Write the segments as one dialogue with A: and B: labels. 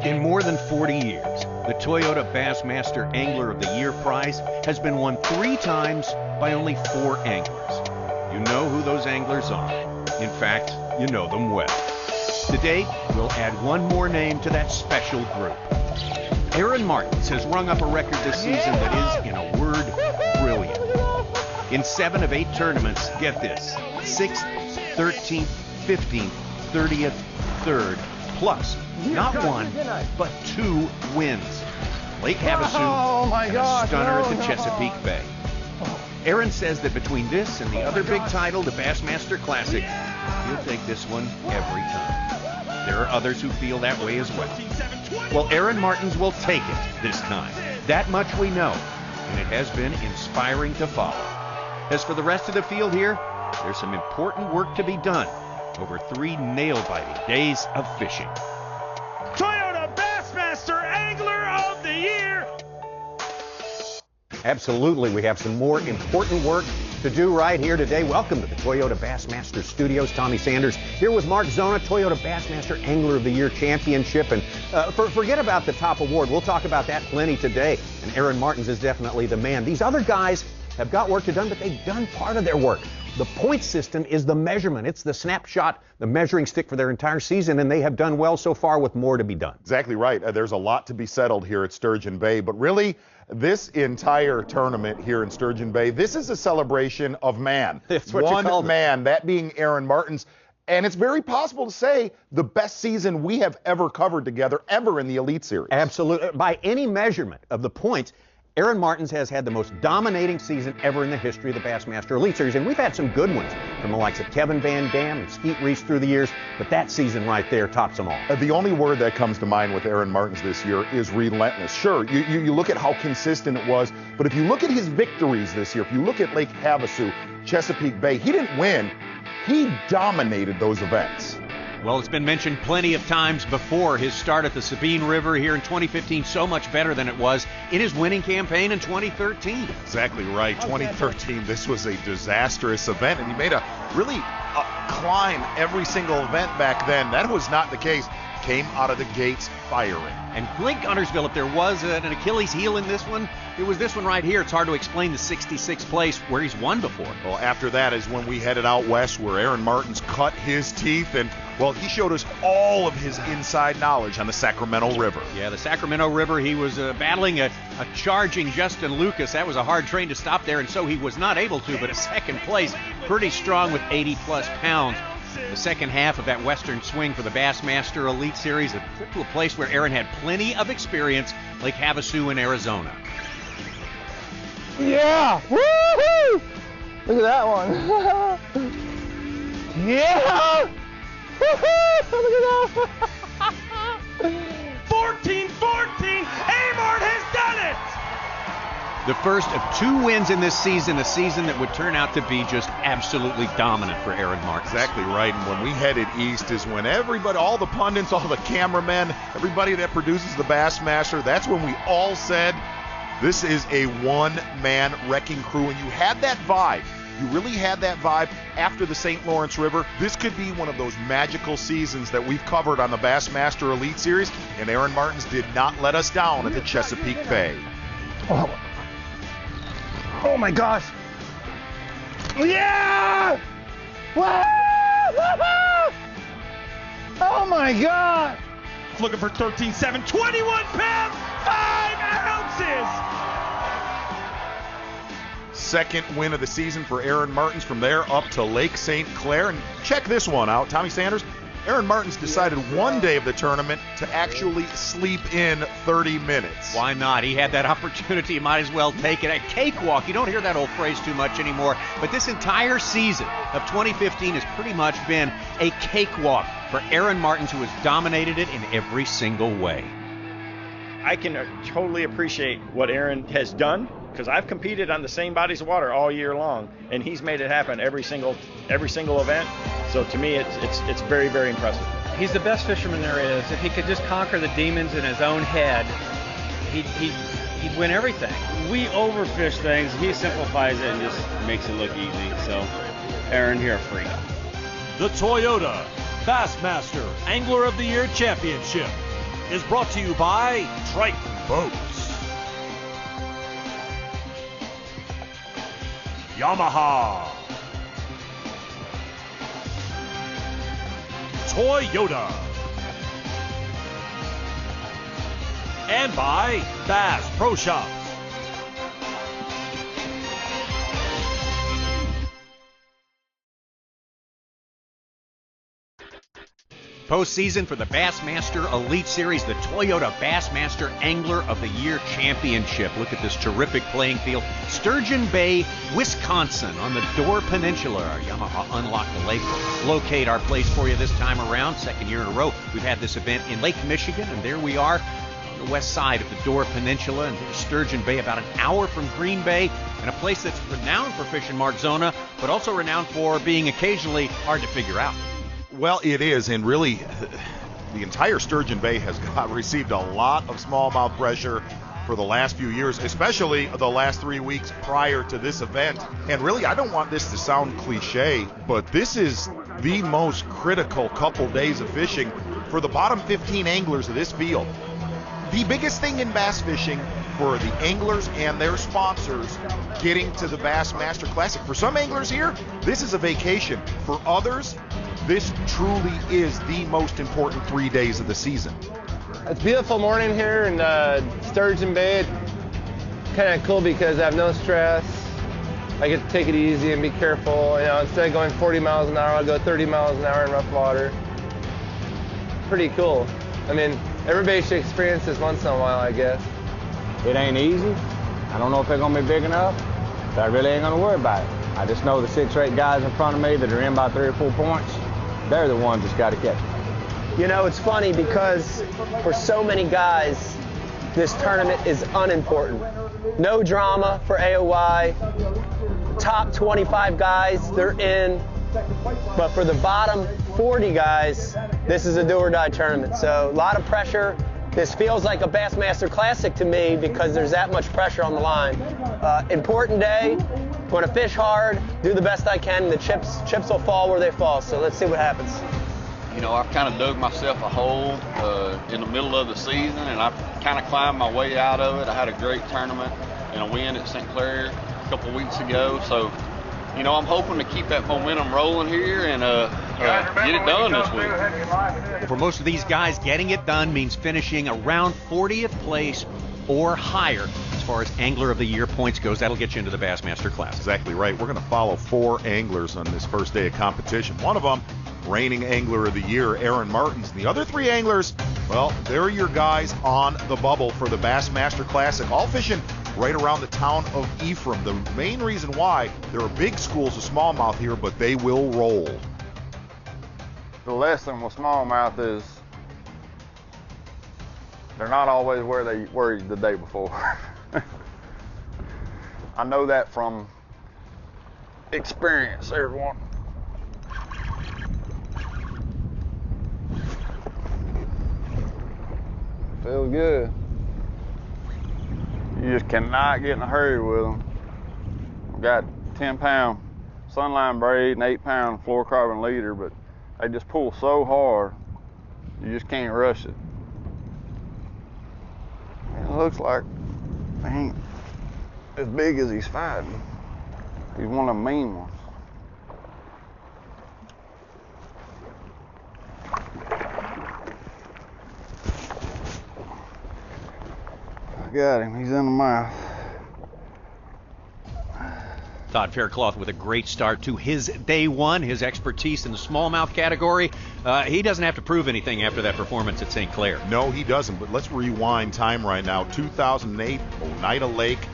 A: In more than 40 years, the Toyota Bassmaster Angler of the Year prize has been won 3 times by only 4 anglers. You know who those anglers are. In fact, you know them well. Today, we'll add one more name to that special group. Aaron Martens has rung up a record this season that is, in a word, brilliant. In 7 of 8 tournaments, get this, 6th, 13th, 15th, 30th, 3rd, plus not 1, but 2 wins. Lake Havasu and a stunner at the Chesapeake Bay. Aaron says that between this and the other big title, the Bassmaster Classic, he'll take this one every time. There are others who feel that way as well. Well, Aaron Martens will take it this time. That much we know, and it has been inspiring to follow. As for the rest of the field here, there's some important work to be done over 3 nail-biting days of fishing.
B: Toyota Bassmaster Angler of the Year!
C: Absolutely, we have some more important work to do right here today. Welcome to the Toyota Bassmaster Studios. Tommy Sanders here with Mark Zona, Toyota Bassmaster Angler of the Year Championship. And forget about the top award. We'll talk about that plenty today. And Aaron Martens is definitely the man. These other guys have got work to do, but they've done part of their work. The point system is the measurement. It's the snapshot, the measuring stick for their entire season, and they have done well so far with more to be done.
D: Exactly right. There's a lot to be settled here at Sturgeon Bay, but really, this entire tournament here in Sturgeon Bay, this is a celebration of man.
C: That's what
D: One
C: you called
D: man, that being Aaron Martens. And it's very possible to say the best season we have ever covered together, ever in the Elite Series.
C: Absolutely. By any measurement of the points, Aaron Martens has had the most dominating season ever in the history of the Bassmaster Elite Series, and we've had some good ones from the likes of Kevin Van Dam and Skeet Reese through the years, but that season right there tops them all.
D: The only word that comes to mind with Aaron Martens this year is relentless. Sure, you look at how consistent it was, but if you look at his victories this year, if you look at Lake Havasu, Chesapeake Bay, he didn't win, he dominated those events.
A: Well, it's been mentioned plenty of times before, his start at the Sabine River here in 2015, so much better than it was in his winning campaign in 2013.
D: Exactly right. 2013, this was a disastrous event, and he made a really climb every single event back then. That was not the case. Came out of the gates firing.
A: And Lake Guntersville, if there was an Achilles heel in this one, it was this one right here. It's hard to explain the 66th place where he's won before.
D: Well, after that is when we headed out west, where Aaron Martens cut his teeth, and, well, he showed us all of his inside knowledge on the Sacramento River.
A: Yeah, the Sacramento River, he was battling a charging Justin Lucas. That was a hard train to stop there, and so he was not able to, but a second place, pretty strong with 80-plus pounds. The second half of that western swing for the Bassmaster Elite Series, a trip to a place where Aaron had plenty of experience, Lake Havasu in Arizona.
E: Yeah! Woo-hoo! Look at that one. Yeah! Woo-hoo! Look at that.
B: 14-14, A-Mart has done it!
A: The first of 2 wins in this season, a season that would turn out to be just absolutely dominant for Aaron Martens.
D: Exactly right, and when we headed east is when everybody, all the pundits, all the cameramen, everybody that produces the Bassmaster, that's when we all said, this is a one-man wrecking crew, and you had that vibe. You really had that vibe after the St. Lawrence River. This could be one of those magical seasons that we've covered on the Bassmaster Elite Series, and Aaron Martens did not let us down at the Chesapeake Bay.
E: Oh my gosh! Yeah! Woo! Oh my God!
B: Looking for 13-7, 21 pounds, 5 ounces!
D: Second win of the season for Aaron Martens, from there up to Lake St. Clair. And check this one out, Tommy Sanders. Aaron Martens decided one day of the tournament to actually sleep in 30 minutes.
A: Why not? He had that opportunity. He might as well take it. A cakewalk. You don't hear that old phrase too much anymore. But this entire season of 2015 has pretty much been a cakewalk for Aaron Martens, who has dominated it in every single way.
F: I can totally appreciate what Aaron has done, because I've competed on the same bodies of water all year long, and he's made it happen every single event. So to me, it's very, very impressive.
G: He's the best fisherman there is. If he could just conquer the demons in his own head, he'd win everything.
H: We overfish things. He simplifies it and just makes it look easy. So, Aaron, you're a freak.
B: The Toyota Bassmaster Angler of the Year Championship.
I: is brought to you by Triton Boats, Yamaha, Toyota, and by Bass Pro Shops.
A: Postseason for the Bassmaster Elite Series, the Toyota Bassmaster Angler of the Year Championship. Look at this terrific playing field. Sturgeon Bay, Wisconsin, on the Door Peninsula. Our Yamaha Unlock the Lake will locate our place for you this time around. Second year in a row, we've had this event in Lake Michigan, and there we are on the west side of the Door Peninsula, and there's Sturgeon Bay, about an hour from Green Bay, and a place that's renowned for fishing Mark Zona, but also renowned for being occasionally hard to figure out.
D: Well, it is, and really, the entire Sturgeon Bay has received a lot of smallmouth pressure for the last few years, especially the last 3 weeks prior to this event. And really, I don't want this to sound cliche, but this is the most critical couple days of fishing for the bottom 15 anglers of this field. The biggest thing in bass fishing for the anglers and their sponsors getting to the Bassmaster Classic. For some anglers here, this is a vacation. For others, this truly is the most important 3 days of the season.
E: It's a beautiful morning here in Sturgeon Bay. Kind of cool because I have no stress. I get to take it easy and be careful. You know, instead of going 40 miles an hour, I'll go 30 miles an hour in rough water. Pretty cool. I mean, everybody should experience this once in a while, I guess.
J: It ain't easy. I don't know if they're gonna be big enough, but I really ain't gonna worry about it. I just know the 6 or 8 guys in front of me that are in by 3 or 4 points, they're the ones that's gotta catch it.
K: You know, it's funny because for so many guys, this tournament is unimportant. No drama for AOY. Top 25 guys, they're in. But for the bottom 40 guys, this is a do or die tournament. So a lot of pressure. This feels like a Bassmaster Classic to me because there's that much pressure on the line. Important day, going to fish hard, do the best I can, and the chips will fall where they fall. So let's see what happens.
L: You know, I've kind of dug myself a hole in the middle of the season, and I've kind of climbed my way out of it. I had a great tournament and a win at St. Clair a couple weeks ago. So, you know, I'm hoping to keep that momentum rolling here and get it done this week.
A: Well, for most of these guys, getting it done means finishing around 40th place or higher as far as Angler of the Year points goes. That'll get you into the Bassmaster Classic.
D: Exactly right. We're going to follow 4 anglers on this first day of competition. One of them, reigning Angler of the Year, Aaron Martens. The other 3 anglers, well, they're your guys on the bubble for the Bassmaster Classic, all fishing right around the town of Ephraim. The main reason why, there are big schools of smallmouth here, but they will roll.
J: The lesson with smallmouth is they're not always where they were the day before. I know that from experience, everyone. Feels good. You just cannot get in a hurry with them. I've got 10-pound sunline braid and 8-pound fluorocarbon leader, but they just pull so hard, you just can't rush it. It looks like he ain't as big as he's fighting. He's one of the mean ones. I got him, he's in the mouth.
A: Todd Faircloth with a great start to his day one, his expertise in the smallmouth category. He doesn't have to prove anything after that performance at St. Clair.
D: No, he doesn't, but let's rewind time right now. 2008, Oneida Lake.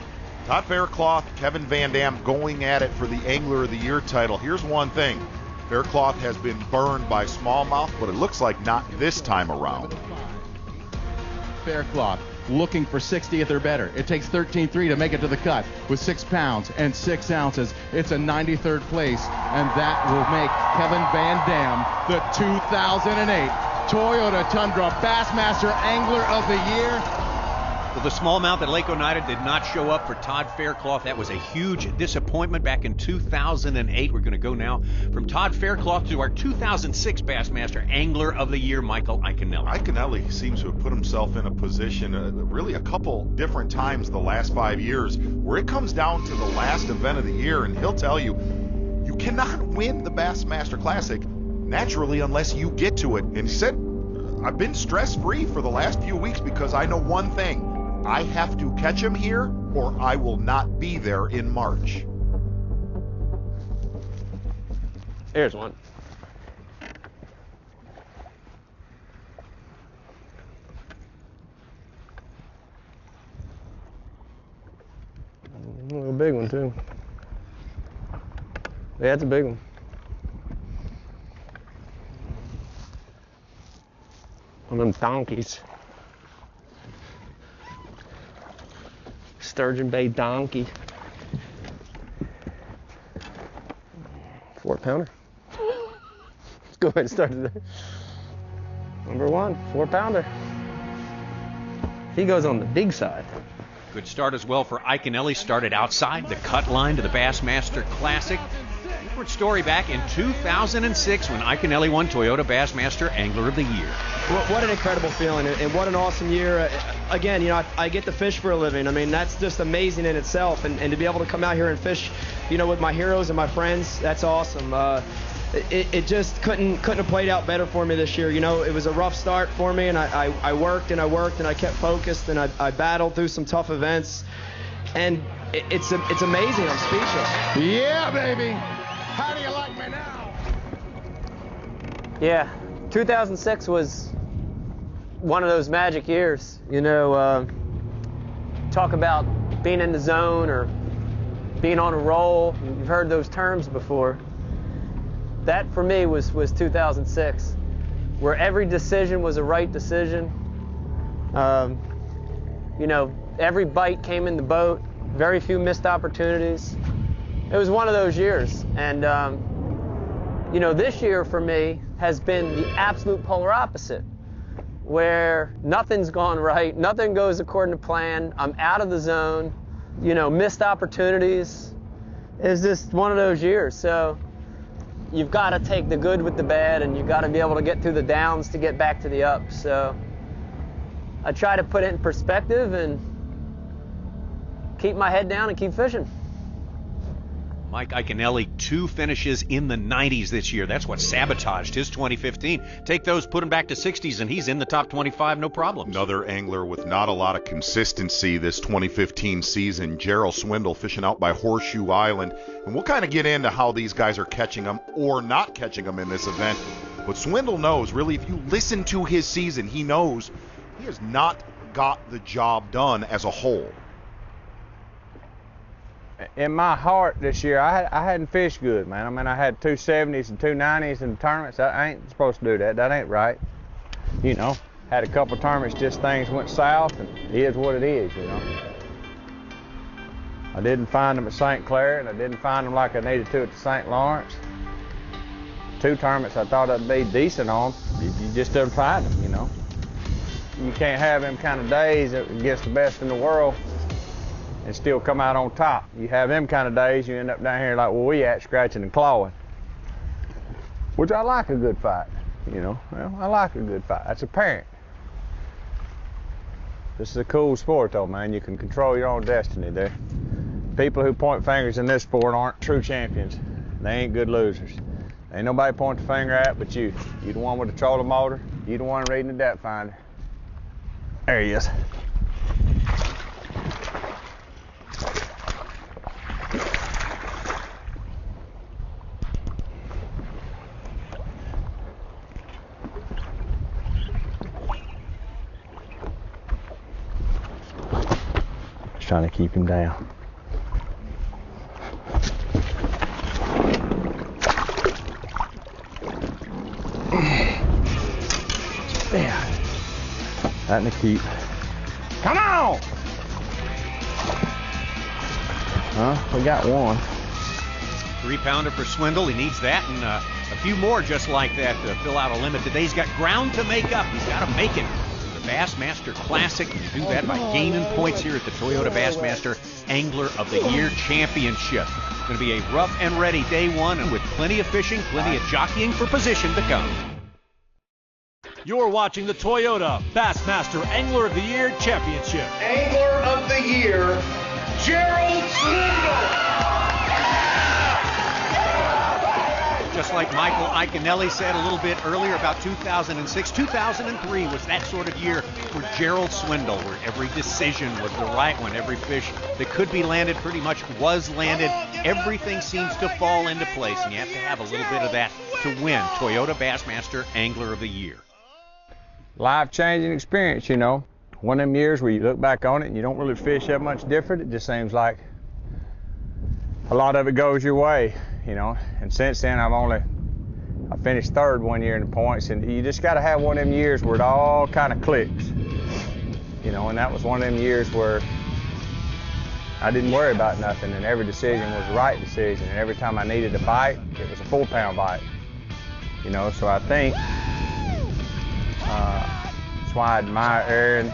D: Todd Faircloth, Kevin Van Dam going at it for the Angler of the Year title. Here's one thing. Faircloth has been burned by smallmouth, but it looks like not this time around.
M: Faircloth looking for 60th or better. It takes 13.3 to make it to the cut with 6 pounds and 6 ounces. It's a 93rd place, and that will make Kevin Van Dam the 2008 Toyota Tundra Bassmaster Angler of the Year.
A: Well, the smallmouth at Lake Oneida did not show up for Todd Faircloth. That was a huge disappointment back in 2008. We're going to go now from Todd Faircloth to our 2006 Bassmaster Angler of the Year, Michael Iaconelli.
D: Iaconelli seems to have put himself in a position really a couple different times the last 5 years where it comes down to the last event of the year, and he'll tell you, you cannot win the Bassmaster Classic naturally unless you get to it. And he said, I've been stress-free for the last few weeks because I know one thing. I have to catch him here or I will not be there in March.
K: Here's one. A little big one too. Yeah, it's a big one. One of them donkeys. Sturgeon Bay donkey. 4-pounder. Let's go ahead and start it there. Number 1, 4-pounder. He goes on the big side.
A: Good start as well for Iaconelli. Started outside the cut line to the Bassmaster Classic. Different story back in 2006 when Iaconelli won Toyota Bassmaster Angler of the Year.
N: What an incredible feeling, and what an awesome year. Again, you know, I get to fish for a living. I mean, that's just amazing in itself, and to be able to come out here and fish, you know, with my heroes and my friends, that's awesome. It just couldn't have played out better for me this year. You know, it was a rough start for me, and I worked and I worked and I kept focused, and I battled through some tough events, and it's amazing. I'm speechless.
J: Yeah, baby. How do you like me now?
K: Yeah, 2006 was one of those magic years. You know, talk about being in the zone or being on a roll. You've heard those terms before. That for me was 2006, where every decision was a right decision. You know, every bite came in the boat, very few missed opportunities. It was one of those years, and you know, this year for me has been the absolute polar opposite, where nothing's gone right, nothing goes according to plan, I'm out of the zone, you know, missed opportunities. It's just one of those years. So you've got to take the good with the bad, and you've got to be able to get through the downs to get back to the ups. So I try to put it in perspective and keep my head down and keep fishing.
A: Mike Iaconelli, 2 finishes in the 90s this year. That's what sabotaged his 2015. Take those, put him back to 60s, and he's in the top 25, no problem.
D: Another angler with not a lot of consistency this 2015 season, Gerald Swindle, fishing out by Horseshoe Island. And we'll kind of get into how these guys are catching them or not catching them in this event. But Swindle knows, really, if you listen to his season, he knows he has not got the job done as a whole.
J: In my heart this year, I hadn't fished good, man. I mean, I had 270s and 290s in the tournaments. I ain't supposed to do that. That ain't right. You know, had a couple tournaments, just things went south, and it is what it is, you know. I didn't find them at St. Clair, and I didn't find them like I needed to at the St. Lawrence. 2 tournaments I thought I'd be decent on. You just don't find them, you know. You can't have them kind of days against the best in the world and still come out on top. You have them kind of days, you end up down here like where we at, scratching and clawing. Which I like a good fight, you know. Well, I like a good fight. That's apparent. This is a cool sport though, man. You can control your own destiny there. People who point fingers in this sport aren't true champions. They ain't good losers. Ain't nobody point the finger at but you. You the one with the trolling motor. You the one reading the depth finder. There he is. Trying to keep him down. Yeah. That in the keep. Come on! Huh? We got one.
A: 3-pounder for Swindle. He needs that and a few more just like that to fill out a limit today. He's got ground to make up. He's got to make it to the Bassmaster Classic. You do that by gaining points here at the Toyota Bassmaster Angler of the Year Championship. It's going to be a rough and ready day one, and with plenty of fishing, plenty of jockeying for position to come.
I: You're watching the Toyota Bassmaster Angler of the Year Championship.
B: Angler of the Year, Gerald Swindle.
A: Just like Michael Iaconelli said a little bit earlier about 2006, 2003 was that sort of year for Gerald Swindle, where every decision was the right one. Every fish that could be landed pretty much was landed. Everything seems to fall into place, and you have to have a little bit of that to win Toyota Bassmaster Angler of the Year.
J: Life-changing experience, you know. One of them years where you look back on it and you don't really fish that much different. It just seems like a lot of it goes your way, you know. And since then, I finished third one year in the points, and you just got to have one of them years where it all kind of clicks, you know. And that was one of them years where I didn't worry about nothing, and every decision was the right decision. And every time I needed a bite, it was a 4-pound bite, you know. So I think that's why I admire Aaron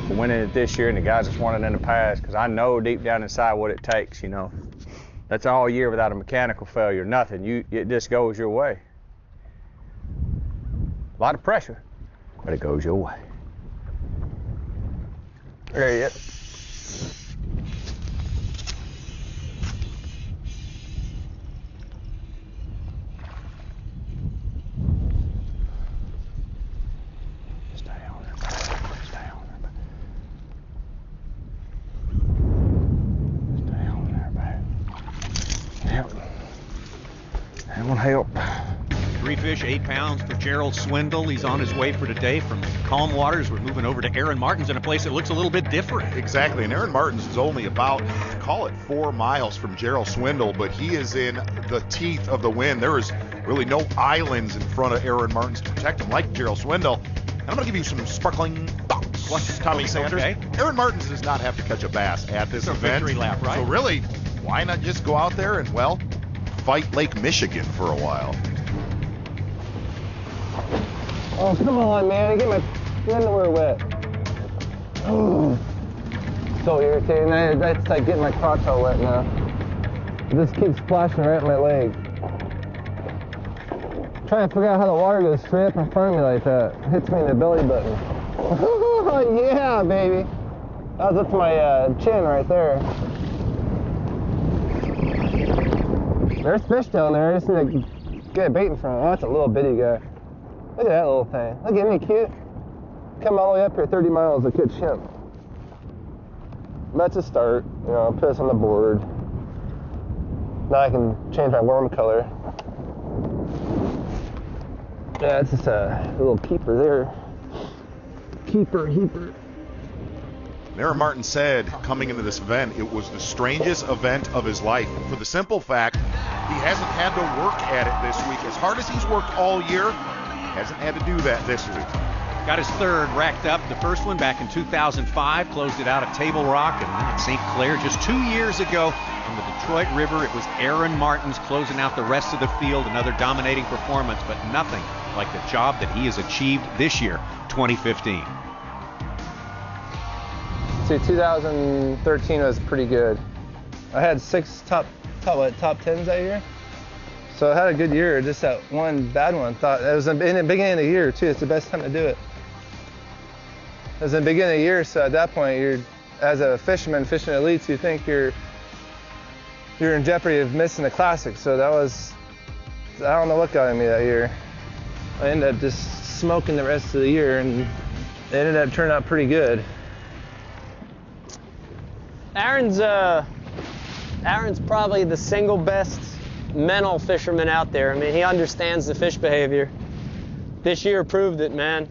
J: for winning it this year, and the guys that's won it in the past, because I know deep down inside what it takes, you know. That's all year without a mechanical failure, nothing. It just goes your way. A lot of pressure, but it goes your way. There you go. Help.
A: 3 fish, 8 pounds for Gerald Swindle. He's on his way for today from calm waters. We're moving over to Aaron Martens in a place that looks a little bit different.
D: Exactly, and Aaron Martens is only about, call it 4 miles from Gerald Swindle, but he is in the teeth of the wind. There is really no islands in front of Aaron Martens to protect him like Gerald Swindle. And I'm going to give you some sparkling thoughts.
A: What's
D: Tommy Sanders?
A: Okay.
D: Aaron Martens does not have to catch a bass at this event.
A: Victory lap, right?
D: So really, why not just go out there and, well, fight Lake Michigan for a while?
E: Oh, come on, man. Get my underwear wet. Oh, so irritating. That's like getting my crotch all wet now. It just keeps splashing right in my leg. I'm trying to figure out how the water goes straight up in front of me like that. It hits me in the belly button. Yeah, baby. That was up to my chin right there. There's fish down there. I just need to get a bait in front of it. Oh, that's a little bitty guy. Look at that little thing. Look at me, cute. Come all the way up here 30 miles to catch him. That's a start. You know, put this on the board. Now I can change my worm color. Yeah, it's just a little keeper there. Keeper.
D: Aaron Martin said coming into this event, it was the strangest event of his life. For the simple fact, he hasn't had to work at it this week. As hard as he's worked all year, he hasn't had to do that this week.
A: Got his third racked up. The first one back in 2005, closed it out at Table Rock, and then at St. Clair just 2 years ago on the Detroit River. It was Aaron Martens closing out the rest of the field, another dominating performance, but nothing like the job that he has achieved this year, 2015.
E: See, 2013 was pretty good. I had 6 top 10s that year. So I had a good year, just that one bad one. Thought it was in the beginning of the year too. It's the best time to do it. It was in the beginning of the year, so at that point, you're, as a fisherman fishing elites, you think you're in jeopardy of missing the classic. So that was, I don't know what got in me that year. I ended up just smoking the rest of the year, and it ended up turning out pretty good.
K: Aaron's probably the single best mental fisherman out there. I mean, he understands the fish behavior. This year proved it, man.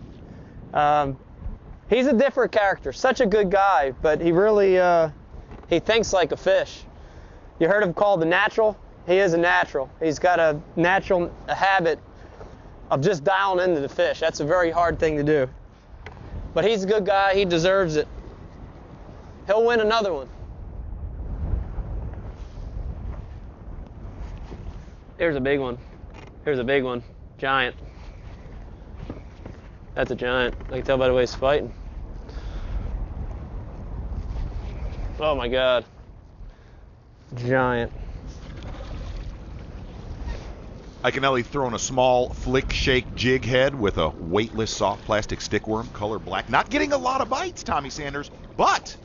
K: He's a different character, such a good guy, but he really, he thinks like a fish. You heard him called the natural? He is a natural. He's got a natural habit of just dialing into the fish. That's a very hard thing to do. But he's a good guy, he deserves it. He'll win another one. Here's a big one. Here's a big one. Giant. That's a giant. I can tell by the way he's fighting. Oh my God. Giant.
D: Iaconelli throwing a small flick shake jig head with a weightless soft plastic stickworm, color black. Not getting a lot of bites, Tommy Sanders, but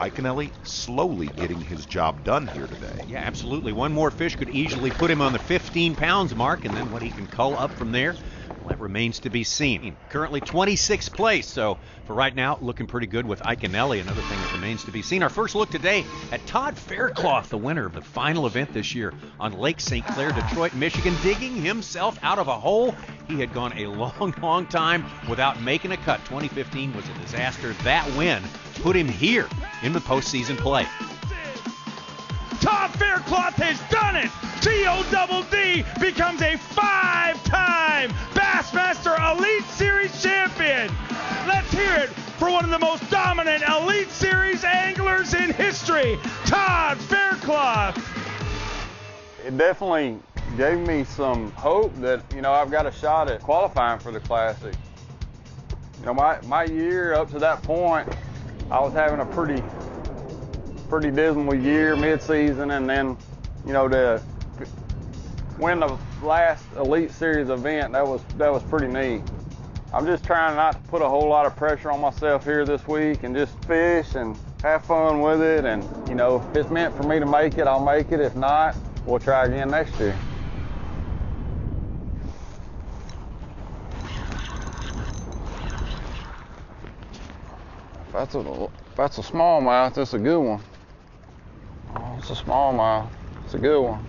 D: Iaconelli slowly getting his job done here today.
C: Yeah, absolutely. One more fish could easily put him on the 15 pounds mark, and then what he can cull up from there, well, that remains to be seen. Currently 26th place, so for right now, looking pretty good with Iaconelli. Another thing that remains to be seen. Our first look today at Todd Faircloth, the winner of the final event this year on Lake St. Clair, Detroit, Michigan, digging himself out of a hole. He had gone a long time without making a cut. 2015 was a disaster. That win put him here in the postseason play.
O: Todd Faircloth has done it! T-O-double-D becomes a 5-time Bassmaster Elite Series champion! Let's hear it for one of the most dominant Elite Series anglers in history, Todd Faircloth!
J: It definitely gave me some hope that, you know, I've got a shot at qualifying for the Classic. You know, my year up to that point, I was having a pretty dismal year mid-season, and then, you know, to win the last Elite Series event, that was pretty neat. I'm just trying not to put a whole lot of pressure on myself here this week and just fish and have fun with it. And, you know, if it's meant for me to make it, I'll make it. If not, we'll try again next year. If that's a smallmouth, that's a good one. Oh, it's a smallmouth. It's a good one.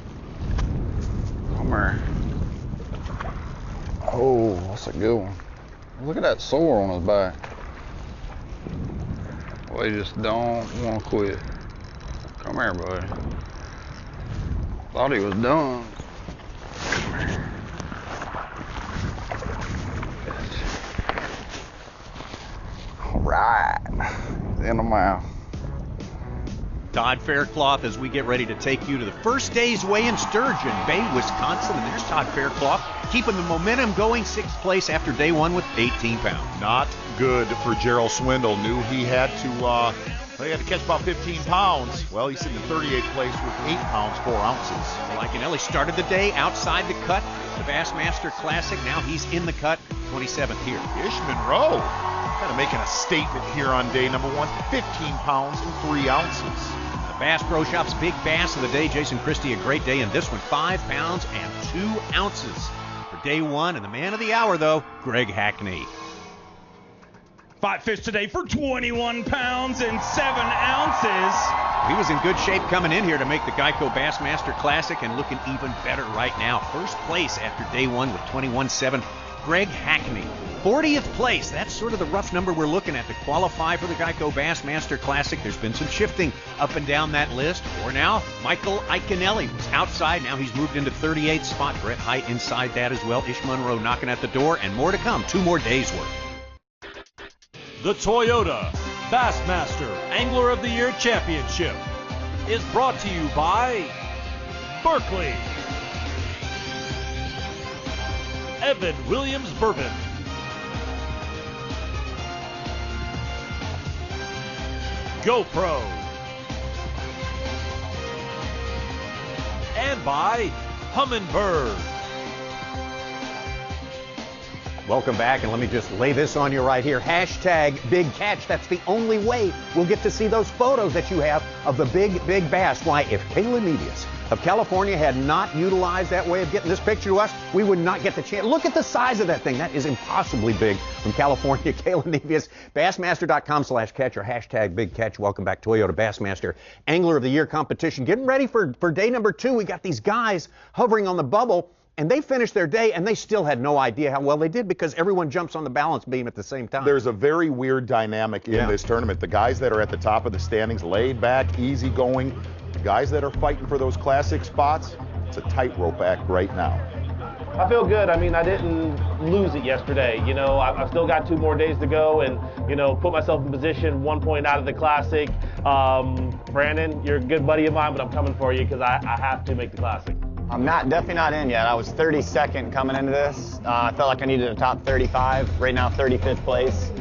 J: Come here. Oh, that's a good one. Look at that sore on his back. Well, he just don't want to quit. Come here, buddy. Thought he was done. Come here. All right. In the mouth.
C: Todd Faircloth, as we get ready to take you to the first day's weigh in Sturgeon Bay, Wisconsin. And there's Todd Faircloth keeping the momentum going, 6th place after day one with 18 pounds.
D: Not good for Gerald Swindle. Knew he had to catch about 15 pounds. Well, he's sitting in 38th place with 8 pounds, 4 ounces.
C: Iaconelli started the day outside the cut, the Bassmaster Classic. Now he's in the cut, 27th here.
D: Ish Monroe kind of making a statement here on day number 1, 15 pounds and 3 ounces.
C: Bass Pro Shop's big bass of the day, Jason Christie, a great day in this one, 5 pounds and 2 ounces for day 1. And the man of the hour, though, Greg Hackney.
O: 5 fish today for 21 pounds and 7 ounces.
C: He was in good shape coming in here to make the Geico Bassmaster Classic and looking even better right now. First place after day 1 with 21.7. Greg Hackney. 40th place, that's sort of the rough number we're looking at to qualify for the Geico Bassmaster Classic. There's been some shifting up and down that list. For now, Michael Iaconelli was outside. Now he's moved into 38th spot. Brett Hite inside that as well. Ish Monroe knocking at the door, and more to come. 2 more days' worth.
I: The Toyota Bassmaster Angler of the Year Championship is brought to you by Berkeley, Evan Williams Bourbon, GoPro, and by Humminbird.
C: Welcome back, and let me just lay this on you right here. Hashtag Big Catch. That's the only way we'll get to see those photos that you have of the big bass. Why, if Kayla Nevius of California had not utilized that way of getting this picture to us, we would not get the chance. Look at the size of that thing. That is impossibly big from California. Kayla Nevius, Bassmaster.com/catch or hashtag Big Catch. Welcome back, Toyota Bassmaster Angler of the Year competition. Getting ready for day number 2. We got these guys hovering on the bubble, and they finished their day, and they still had no idea how well they did because everyone jumps on the balance beam at the same time.
D: There's a very weird dynamic in this tournament. The guys that are at the top of the standings, laid back, easy going. The guys that are fighting for those classic spots, it's a tightrope act right now.
P: I feel good. I mean, I didn't lose it yesterday. You know, I've still got 2 more days to go and, you know, put myself in position, 1 point out of the Classic. Brandon, you're a good buddy of mine, but I'm coming for you because I have to make the Classic.
Q: I'm definitely not in yet. I was 32nd coming into this. I felt like I needed a top 35. Right now, 35th place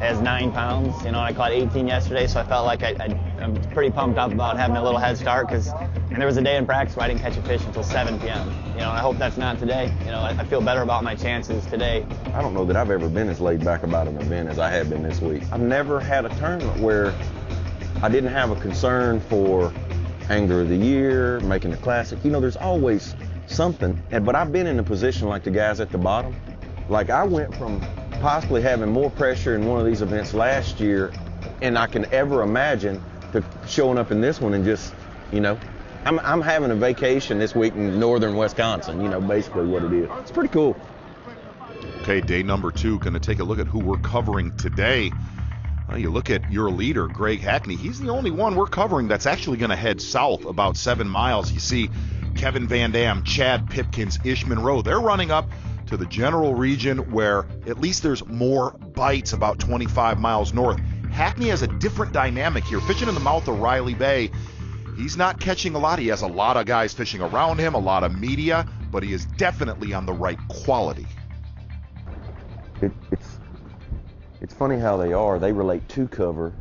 Q: as 9 pounds. You know, I caught 18 yesterday, so I felt like I'm pretty pumped up about having a little head start because there was a day in practice where I didn't catch a fish until 7 p.m. You know, and I hope that's not today. You know, I feel better about my chances today.
R: I don't know that I've ever been as laid back about an event as I have been this week. I've never had a tournament where I didn't have a concern for Angler of the Year, making the Classic. You know, there's always something. But I've been in a position like the guys at the bottom. Like I went from possibly having more pressure in one of these events last year and I can ever imagine to showing up in this one and just, you know, I'm having a vacation this week in northern Wisconsin, you know, basically what it is. It's pretty cool.
D: Okay, day number 2, going to take a look at who we're covering today. You look at your leader, Greg Hackney. He's the only one we're covering that's actually going to head south about 7 miles. You see Kevin Van Dam, Chad Pipkins, Ish Monroe. They're running up to the general region where at least there's more bites about 25 miles north. Hackney has a different dynamic here. Fishing in the mouth of Riley Bay, he's not catching a lot. He has a lot of guys fishing around him, a lot of media, but he is definitely on the right quality.
R: It's funny how they are. They relate to cover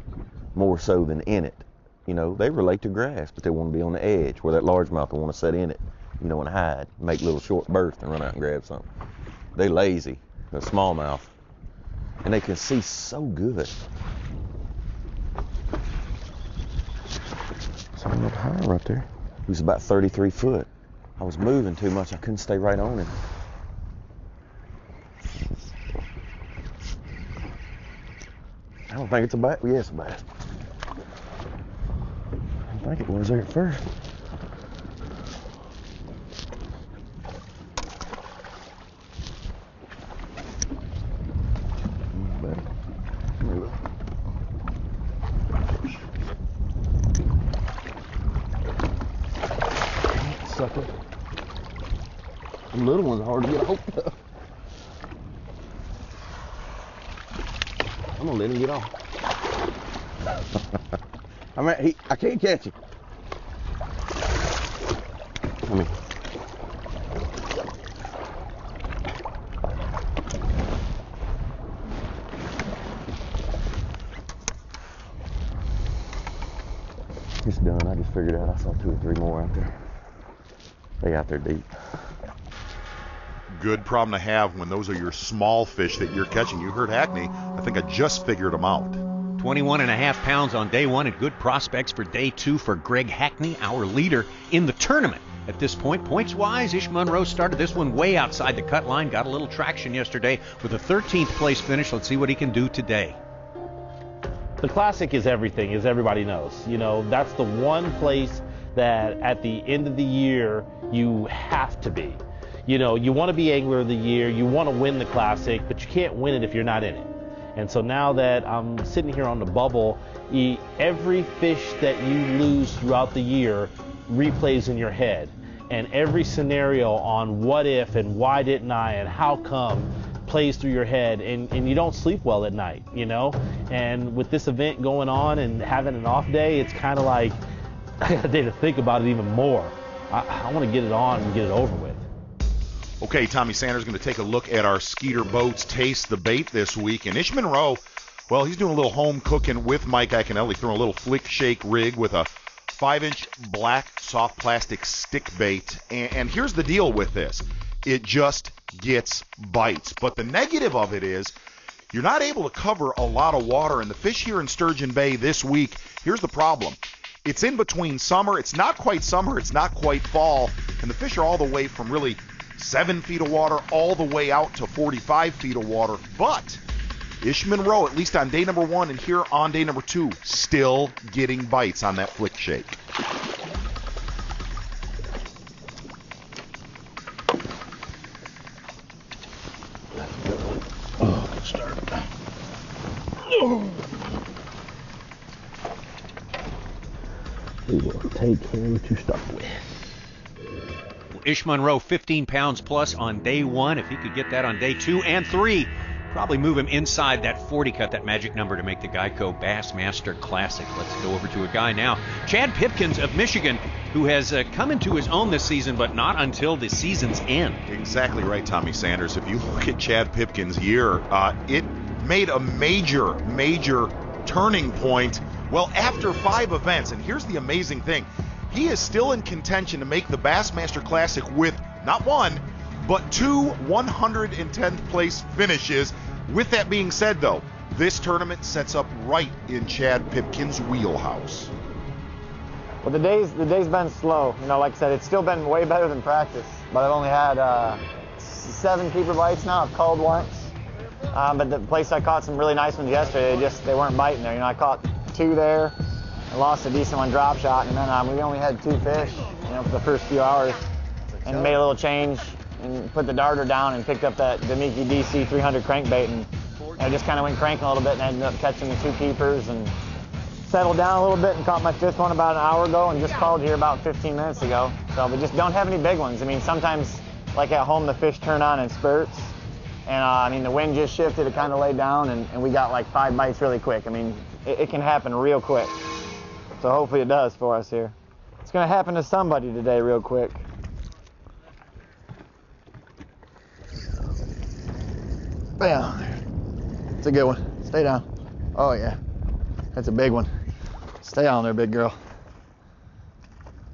R: more so than in it. You know, they relate to grass, but they want to be on the edge where that largemouth will want to sit in it, you know, and hide, make little short berths and run out and grab something. They lazy, they're smallmouth, and they can see so good. Something up high right there. He was about 33 foot. I was moving too much. I couldn't stay right on him. I don't think it's a bass. Yeah, it's a bass. I think it was there at first. Sucker. The little ones are hard to get a hold of. I'm gonna let him get off. I can't catch him. Come here. It's done. I just figured out I saw 2 or 3 more out there. They out there deep.
D: Good problem to have when those are your small fish that you're catching. You heard Hackney. I think I just figured them out.
A: 21.5 pounds on day 1 and good prospects for day 2 for Greg Hackney, our leader in the tournament. At this point, points-wise, Ish Monroe started this one way outside the cut line, got a little traction yesterday with a 13th place finish. Let's see what he can do today.
P: The Classic is everything, as everybody knows. You know, that's the one place that at the end of the year you have to be. You know, you want to be Angler of the Year, you want to win the Classic, but you can't win it if you're not in it. And so now that I'm sitting here on the bubble, every fish that you lose throughout the year replays in your head. And every scenario on what if and why didn't I and how come plays through your head, and you don't sleep well at night, you know? And with this event going on and having an off day, it's kind of like I got a day to think about it even more. I want to get it on and get it over with.
D: Okay, Tommy Sanders going to take a look at our Skeeter Boats Taste the Bait this week. And Ish Monroe, well, he's doing a little home cooking with Mike Iaconelli, throwing a little flick shake rig with a 5-inch black soft plastic stick bait. And here's the deal with this. It just gets bites. But the negative of it is you're not able to cover a lot of water. And the fish here in Sturgeon Bay this week, here's the problem. It's in between summer. It's not quite summer. It's not quite fall. And the fish are all the way from really 7 feet of water all the way out to 45 feet of water. But Ish Monroe, at least on day number 1 and here on day number 2, still getting bites on that flick shake.
O: Oh, good start.
R: We will take him to start with.
A: Ish Monroe, 15 pounds plus on day 1. If he could get that on day 2 and 3, Probably move him inside that 40 cut, that magic number, to make the Geico Bassmaster Classic. Let's go over to a guy now, Chad Pipkins of Michigan, who has come into his own this season, but not until the season's end.
D: Exactly right, Tommy Sanders. If you look at Chad Pipkins' year, it made a major turning point. Well, after 5 events, and here's the amazing thing, he is still in contention to make the Bassmaster Classic with not 1, but 2 110th place finishes. With that being said, though, this tournament sets up right in Chad Pipkins' wheelhouse.
Q: Well, the day's been slow. You know, like I said, it's still been way better than practice. But I've only had 7 keeper bites now. I've called once. But the place I caught some really nice ones yesterday, they weren't biting there. You know, I caught 2 there. I lost a decent one drop shot, and then we only had 2 fish, you know, for the first few hours, and made a little change and put the darter down and picked up that Demiki DC 300 crankbait, and I just kind of went cranking a little bit and ended up catching the 2 keepers and settled down a little bit and caught my 5th one about an hour ago and just called here about 15 minutes ago. So we just don't have any big ones. I mean, sometimes like at home the fish turn on in spurts, and I mean the wind just shifted, it kind of laid down, and we got like 5 bites really quick. I mean, it can happen real quick. So hopefully it does for us here. It's going to happen to somebody today real quick. Down there. It's a good one. Stay down. Oh yeah, that's a big one. Stay on there, big girl.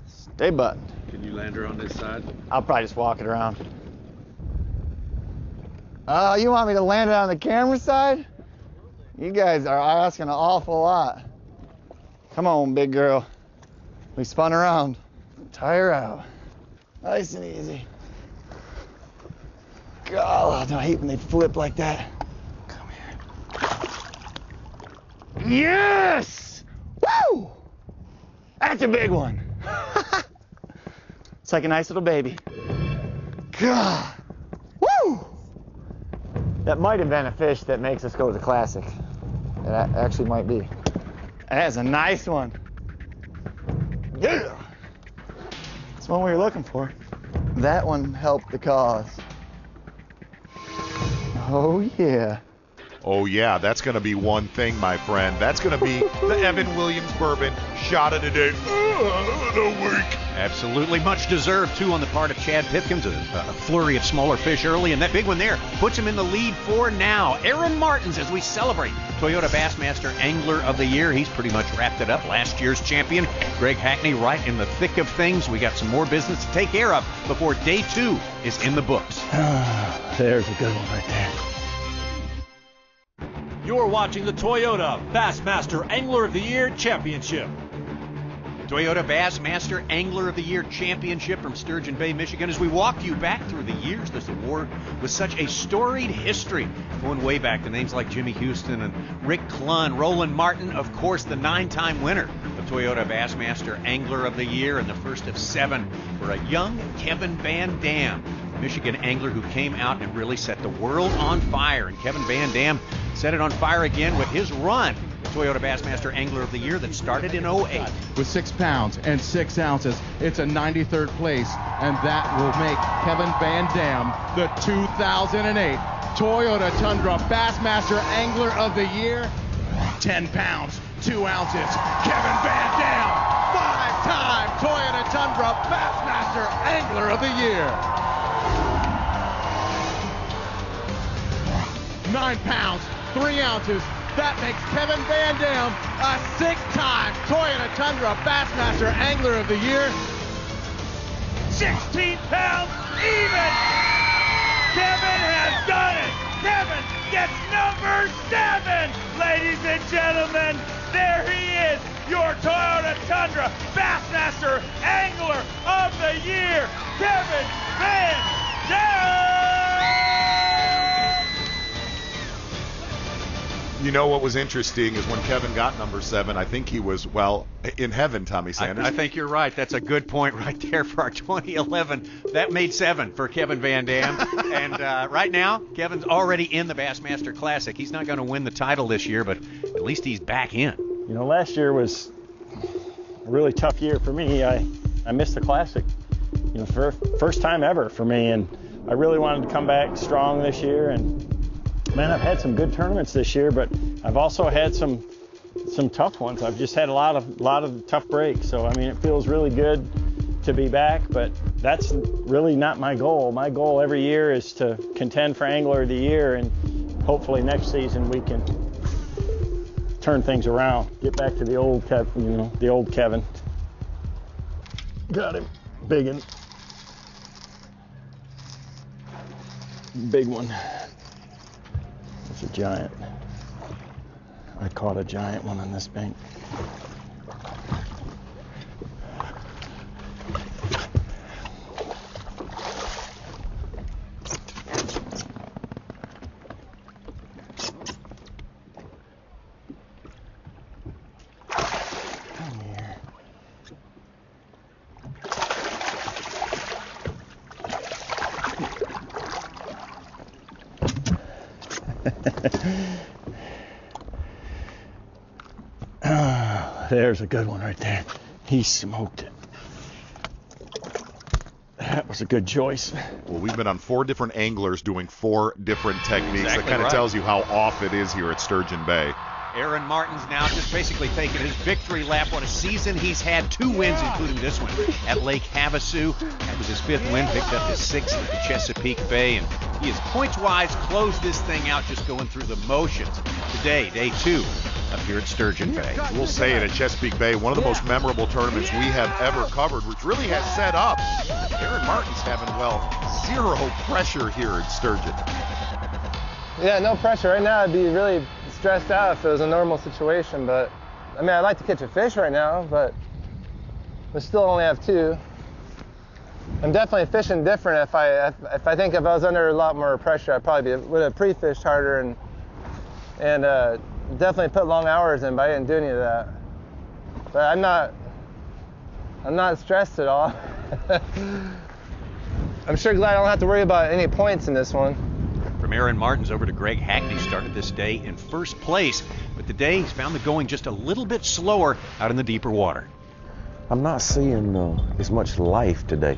Q: Stay buttoned.
H: Can you land her on this side?
Q: I'll probably just walk it around. Oh, you want me to land it on the camera side? You guys are asking an awful lot. Come on, big girl. We spun around. Tie her out. Nice and easy. God, I hate when they flip like that. Come here. Yes! Woo! That's a big one. It's like a nice little baby. God. Woo! That might have been a fish that makes us go to the Classic. That actually might be. That's a nice one. Yeah! That's the one we were looking for. That one helped the cause. Oh, yeah.
D: Oh, yeah, that's going to be one thing, my friend. That's going to be the Evan Williams bourbon shot of the day. The week.
A: Absolutely, much deserved, too, on the part of Chad Pipkins. A flurry of smaller fish early, and that big one there puts him in the lead for now. Aaron Martens, as we celebrate Toyota Bassmaster Angler of the Year. He's pretty much wrapped it up. Last year's champion, Greg Hackney, right in the thick of things. We got some more business to take care of before day 2 is in the books.
Q: There's a good one right there.
I: You're watching the Toyota Bassmaster Angler of the Year Championship.
A: Toyota Bassmaster Angler of the Year Championship from Sturgeon Bay, Michigan. As we walk you back through the years, this award with such a storied history, going way back to names like Jimmy Houston and Rick Clunn, Roland Martin, of course, the 9-time winner of Toyota Bassmaster Angler of the Year, and the first of 7 for a young Kevin Van Dam, Michigan angler who came out and really set the world on fire. And Kevin Van Dam set it on fire again with his run, the Toyota Bassmaster Angler of the Year, that started in 08.
M: With 6 pounds and 6 ounces, it's a 93rd place, and that will make Kevin Van Dam the 2008 Toyota Tundra Bassmaster Angler of the Year. 10 pounds, 2 ounces, Kevin Van Dam, 5-time Toyota Tundra Bassmaster Angler of the Year. 9 pounds, 3 ounces. That makes Kevin Van Dam a 6-time Toyota Tundra Bassmaster Angler of the Year.
O: 16 pounds even. Kevin has done it. Kevin gets number 7. Ladies and gentlemen, there he is, your Toyota Tundra Bassmaster Angler of the Year, Kevin Van Dam.
D: You know what was interesting is when Kevin got number 7, I think he was, well, in heaven, Tommy Sanders.
A: I think you're right. That's a good point right there for our 2011. That made 7 for Kevin Van Dam. And right now, Kevin's already in the Bassmaster Classic. He's not going to win the title this year, but at least he's back in.
S: You know, last year was a really tough year for me. I missed the Classic, you know, for first time ever for me. And I really wanted to come back strong this year, and Man, I've had some good tournaments this year, but I've also had some tough ones. I've just had a lot of tough breaks. So I mean, it feels really good to be back, but that's really not my goal. My goal every year is to contend for Angler of the Year, and hopefully next season we can turn things around, get back to the old the old Kevin. Got him, big one. Big one. It's a giant. I caught a giant one on this bank. There's a good one right there. He smoked it. That was a good choice.
D: Well, we've been on 4 different anglers doing 4 different techniques.
A: Exactly
D: that kind of
A: right.
D: tells you how off it is here at Sturgeon Bay.
A: Aaron Martens now just basically taking his victory lap. What a season he's had. 2 wins, including this one at Lake Havasu. That was his 5th win, picked up his 6th at the Chesapeake Bay, and he has points-wise closed this thing out just going through the motions. Today, day 2 up here at Sturgeon Bay.
D: We'll say it at Chesapeake Bay, one of the most memorable tournaments we have ever covered, which really has set up Aaron Martens having, well, 0 pressure here at Sturgeon.
E: Yeah, no pressure. Right now I'd be really stressed out if it was a normal situation, but I mean, I'd like to catch a fish right now, but we still only have 2. I'm definitely fishing different. If I think if I was under a lot more pressure, I probably would have pre-fished harder and definitely put long hours in, but I didn't do any of that. But I'm not stressed at all. I'm sure glad I don't have to worry about any points in this one.
A: From Aaron Martens over to Greg Hackney, started this day in 1st place, but today he's found the going just a little bit slower out in the deeper water.
R: I'm not seeing as much life today.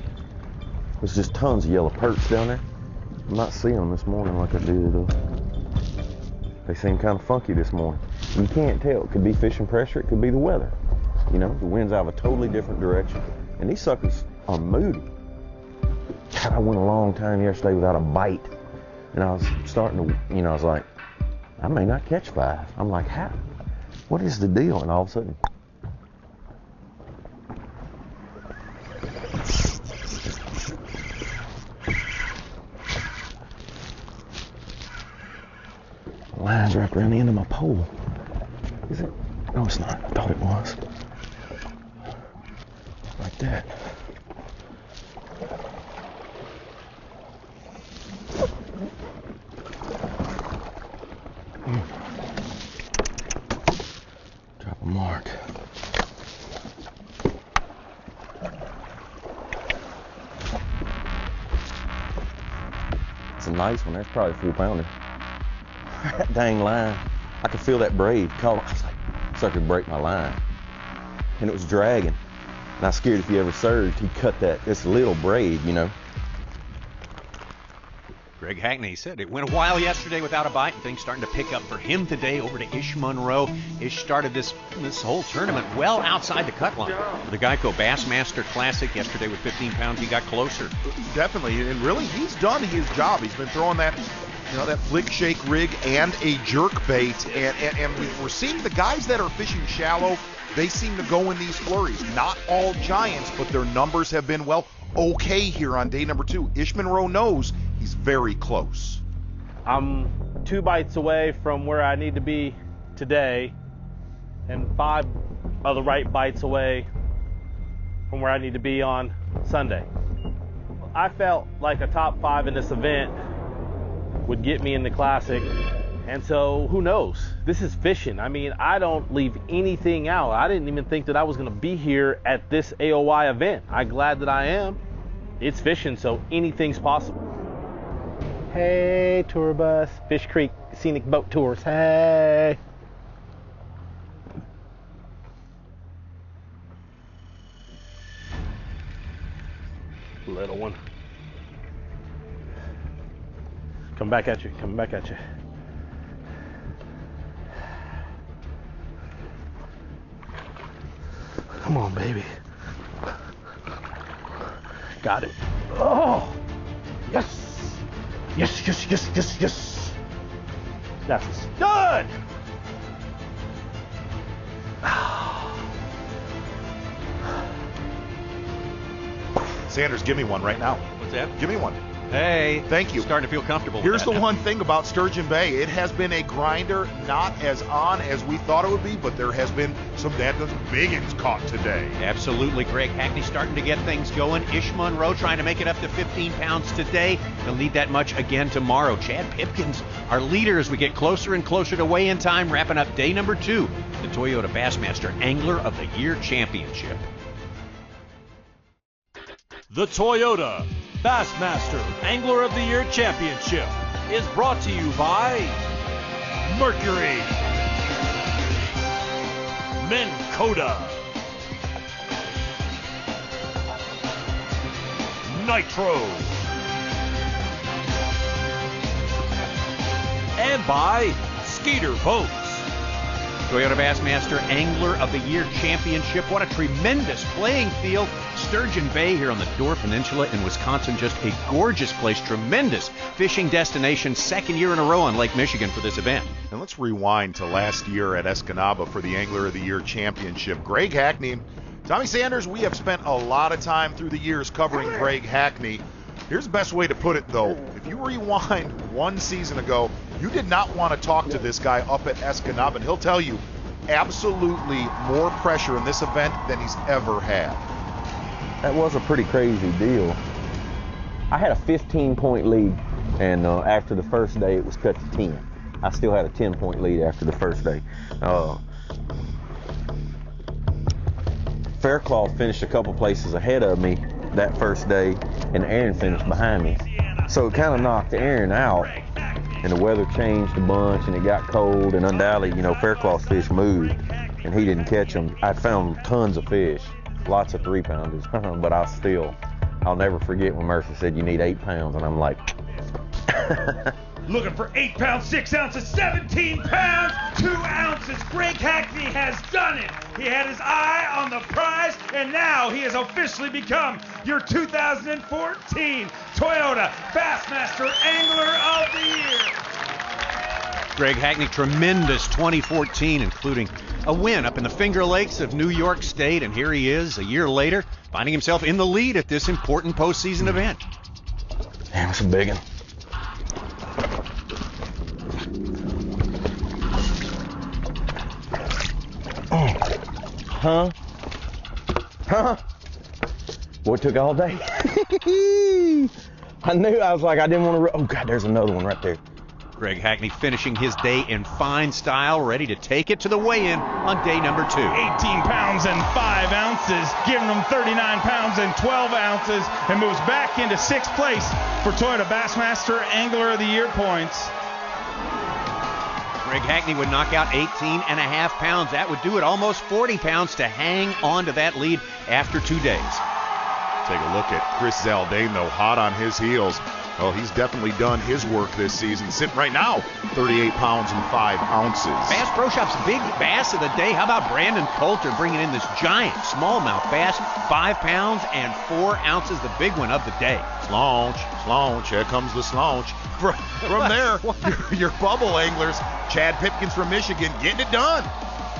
R: There's just tons of yellow perch down there. I'm not seeing them this morning like I did. They seem kind of funky this morning. You can't tell. It could be fishing pressure. It could be the weather. You know, the wind's out of a totally different direction. And these suckers are moody. God, I went a long time yesterday without a bite. And I was starting to, I was like, I may not catch 5. I'm like, how? What is the deal? And all of a sudden, the line's wrapped around the end of my pole. Is it? No, it's not. I thought it was. Like that. Drop a mark. It's a nice one. That's probably a 4-pounder. That dang line. I could feel that braid. I was like, sucker break my line. And it was dragging. And I was scared if he ever surged, he'd cut this little braid,
A: Greg Hackney said it went a while yesterday without a bite, and things starting to pick up for him today over to Ish Monroe. Ish started this whole tournament well outside the cut line. For the Geico Bassmaster Classic yesterday with 15 pounds, he got closer.
D: Definitely, and really, he's done his job. He's been throwing that flick shake rig and a jerk bait, and we're seeing the guys that are fishing shallow, they seem to go in these flurries. Not all giants, but their numbers have been, okay here on day number 2. Ish Monroe knows he's very close.
P: I'm 2 bites away from where I need to be today, and 5 of the right bites away from where I need to be on Sunday. I felt like a top 5 in this event would get me in the Classic, and so who knows? This is fishing. I mean, I don't leave anything out. I didn't even think that I was going to be here at this AOY event. I'm glad that I am. It's fishing, so anything's possible. Hey, tour bus, Fish Creek Scenic Boat Tours. Hey. Little one. Come back at you, coming back at you.
N: Come on, baby. Got it. Oh, yes. Yes, yes, yes, yes, yes. That's a stud.
D: Sanders, give me one right now.
A: What's that?
D: Give me one.
A: Hey.
D: Thank you.
A: Starting to feel comfortable
D: Here's
A: with
D: the
A: that.
D: one thing about Sturgeon Bay. It has been a grinder, not as on as we thought it would be, but there has been some big ones caught today.
A: Absolutely. Greg Hackney starting to get things going. Ish Monroe trying to make it up to 15 pounds today. He'll need that much again tomorrow. Chad Pipkins, our leader as we get closer and closer to weigh-in time, wrapping up day number 2, the Toyota Bassmaster Angler of the Year Championship.
I: The Toyota Bassmaster Angler of the Year Championship is brought to you by Mercury, Minn Kota, Nitro, and by Skeeter Boats.
A: Toyota Bassmaster Angler of the Year Championship. What a tremendous playing field. Sturgeon Bay here on the Door Peninsula in Wisconsin. Just a gorgeous place. Tremendous fishing destination. Second year in a row on Lake Michigan for this event.
D: And let's rewind to last year at Escanaba for the Angler of the Year Championship. Greg Hackney, Tommy Sanders, we have spent a lot of time through the years covering Greg Hackney. Here's the best way to put it, though. If you rewind one season ago, you did not want to talk to this guy up at Escanaba, and he'll tell you absolutely more pressure in this event than he's ever had.
R: That was a pretty crazy deal. I had a 15-point lead, and after the first day, it was cut to 10. I still had a 10-point lead after the first day. Faircloth finished a couple places ahead of me that first day, and Aaron finished behind me. So it kind of knocked Aaron out, and the weather changed a bunch, and it got cold, and undoubtedly, Faircloth's fish moved, and he didn't catch them. I found tons of fish, lots of 3-pounders, but I'll never forget when Mercer said you need 8 pounds, and I'm like,
O: Looking for 8 pounds, 6 ounces, 17 pounds, 2 ounces. Greg Hackney has done it. He had his eye on the prize, and now he has officially become your 2014 Toyota Bassmaster Angler of the Year.
A: Greg Hackney, tremendous 2014, including a win up in the Finger Lakes of New York State, and here he is a year later, finding himself in the lead at this important postseason event.
R: Damn, it's a big one. Huh? Boy, it took all day. I didn't want to. Oh, God, there's another one right there.
A: Greg Hackney finishing his day in fine style, ready to take it to the weigh-in on day number 2.
O: 18 pounds and 5 ounces, giving him 39 pounds and 12 ounces, and moves back into 6th place for Toyota Bassmaster Angler of the Year points.
A: Greg Hackney would knock out 18.5 pounds. That would do it, almost 40 pounds to hang on to that lead after 2 days.
D: Take a look at Chris Zaldano, hot on his heels. Well, he's definitely done his work this season. Sitting right now, 38 pounds and 5 ounces.
A: Bass Pro Shop's big bass of the day. How about Brandon Coulter bringing in this giant smallmouth bass, 5 pounds and 4 ounces, the big one of the day.
D: Slaunch, here comes the slaunch. From there, your bubble anglers, Chad Pipkins from Michigan, getting it done.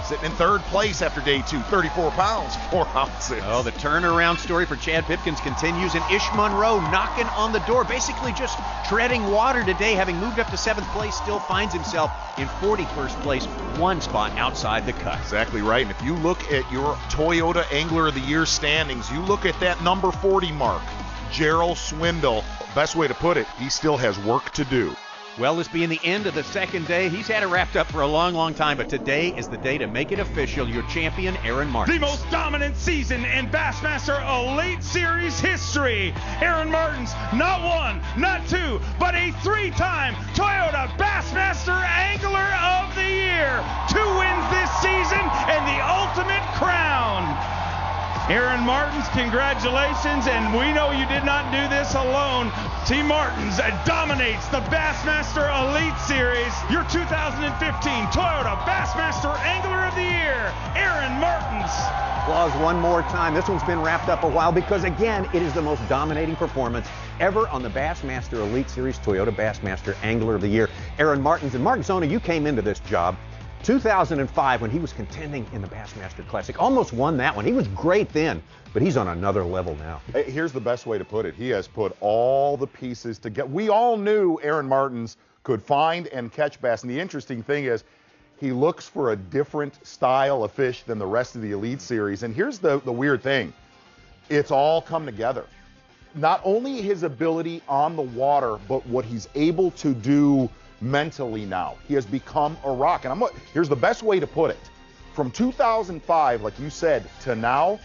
D: Sitting in 3rd place after day 2, 34 pounds, 4 ounces.
A: Oh, the turnaround story for Chad Pipkins continues, and Ish Monroe knocking on the door, basically just treading water today, having moved up to 7th place, still finds himself in 41st place, 1 spot outside the cut.
D: Exactly right, and if you look at your Toyota Angler of the Year standings, you look at that number 40 mark, Gerald Swindle, best way to put it, he still has work to do.
A: Well, this being the end of the second day, he's had it wrapped up for a long, long time, but today is the day to make it official. Your champion, Aaron Martens.
O: The most dominant season in Bassmaster Elite Series history. Aaron Martens, not 1, not 2, but a 3-time Toyota Bassmaster Angler of the Year. 2 wins this season and the ultimate crown. Aaron Martens, congratulations, and we know you did not do this alone. Team Martens dominates the Bassmaster Elite Series. Your 2015 Toyota Bassmaster Angler of the Year, Aaron Martens.
C: applause one more time. This one's been wrapped up a while because, again, it is the most dominating performance ever on the Bassmaster Elite Series Toyota Bassmaster Angler of the Year. Aaron Martens. And Mark Zona, you came into this job 2005 when he was contending in the Bassmaster Classic. Almost won that one. He was great then, but he's on another level now.
D: Here's the best way to put it. He has put all the pieces together. We all knew Aaron Martens could find and catch bass. And the interesting thing is he looks for a different style of fish than the rest of the Elite Series. And here's the weird thing. It's all come together. Not only his ability on the water, but what he's able to do mentally now. He has become a rock. And here's the best way to put it. From 2005, like you said, to now,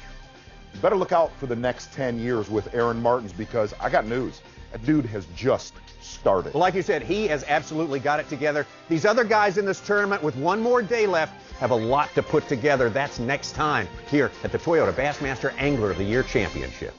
D: you better look out for the next 10 years with Aaron Martens, because I got news. That dude has just started.
C: Well, like you said, he has absolutely got it together. These other guys in this tournament with one more day left have a lot to put together. That's next time here at the Toyota Bassmaster Angler of the Year Championship.